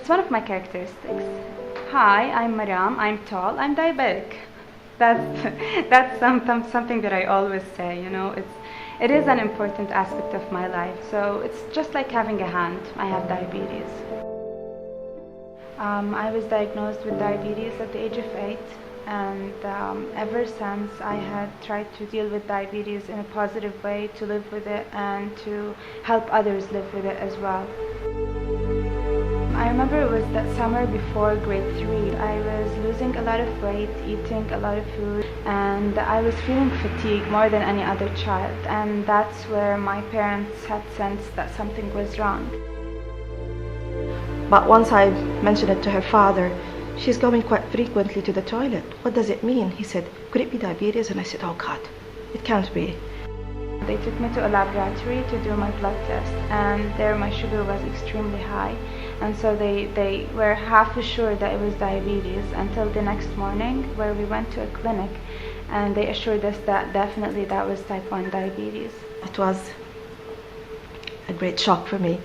It's one of my characteristics. Hi, I'm Maram, I'm tall, I'm diabetic. That's something that I always say, it is an important aspect of my life. So it's just like having a hand. I have diabetes. I was diagnosed with diabetes at the age of 8, and ever since I had tried to deal with diabetes in a positive way, to live with it and to help others live with it as well. I remember it was that summer before grade 3. I was losing a lot of weight, eating a lot of food, and I was feeling fatigue more than any other child, and that's where my parents had sensed that something was wrong. But once I mentioned it to her father, she's going quite frequently to the toilet. What does it mean? He said, could it be diabetes? And I said, oh God, it can't be. They took me to a laboratory to do my blood test, and there my sugar was extremely high, and so they were half assured that it was diabetes until the next morning, where we went to a clinic and they assured us that definitely that was type 1 diabetes. It was a great shock for me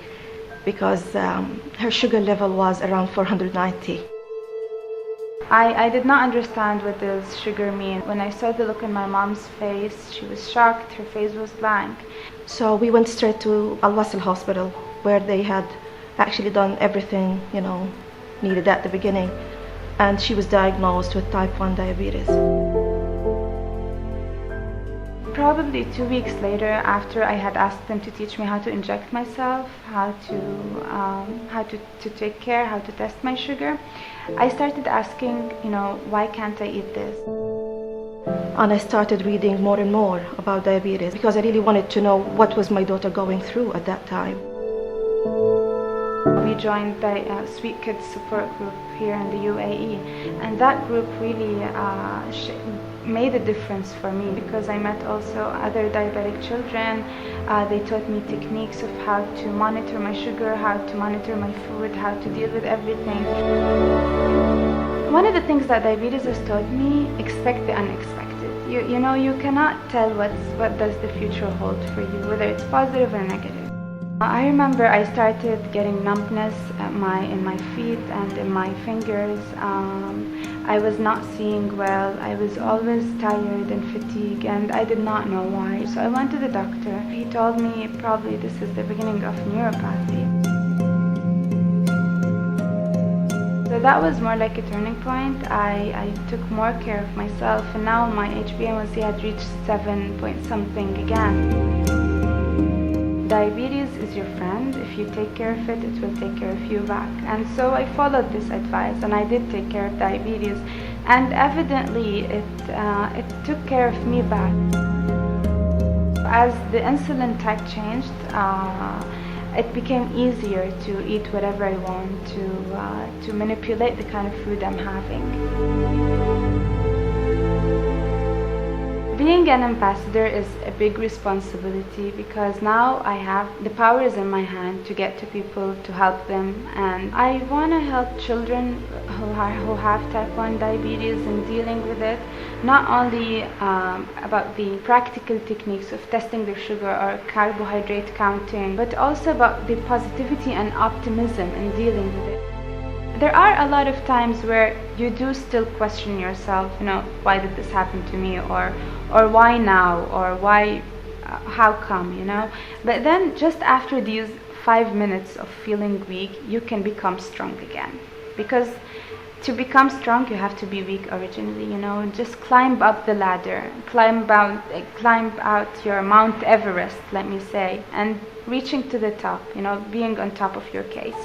because her sugar level was around 490. I did not understand what does sugar mean. When I saw the look on my mom's face, she was shocked, her face was blank. So we went straight to Al-Wasl hospital, where they had actually done everything, needed at the beginning. And she was diagnosed with type 1 diabetes. Probably 2 weeks later, after I had asked them to teach me how to inject myself, how to take care, how to test my sugar, I started asking, why can't I eat this? And I started reading more and more about diabetes because I really wanted to know what was my daughter going through at that time. We joined the Sweet Kids support group here in the UAE, and that group really made a difference for me because I met also other diabetic children. They taught me techniques of how to monitor my sugar, how to monitor my food, how to deal with everything. One of the things that diabetes has taught me, expect the unexpected. You cannot tell what does the future hold for you, whether it's positive or negative. I remember I started getting numbness in my feet and in my fingers. I was not seeing well. I was always tired and fatigued, and I did not know why. So I went to the doctor. He told me probably this is the beginning of neuropathy. So that was more like a turning point. I took more care of myself, and now my HbA1c had reached 7 point something again. Diabetes is your friend. If you take care of it, it will take care of you back. And so I followed this advice, and I did take care of diabetes, and evidently it took care of me back. As the insulin type changed, it became easier to eat whatever I want, to manipulate the kind of food I'm having. Being an ambassador is a big responsibility because now the power is in my hand to get to people, to help them, and I want to help children who have type 1 diabetes and dealing with it, not only about the practical techniques of testing their sugar or carbohydrate counting, but also about the positivity and optimism in dealing with it. There are a lot of times where you do still question yourself, why did this happen to me, or why now, or why, how come, But then just after these 5 minutes of feeling weak, you can become strong again. Because to become strong, you have to be weak originally, Just climb up the ladder, climb out your Mount Everest, let me say, and reaching to the top, being on top of your case.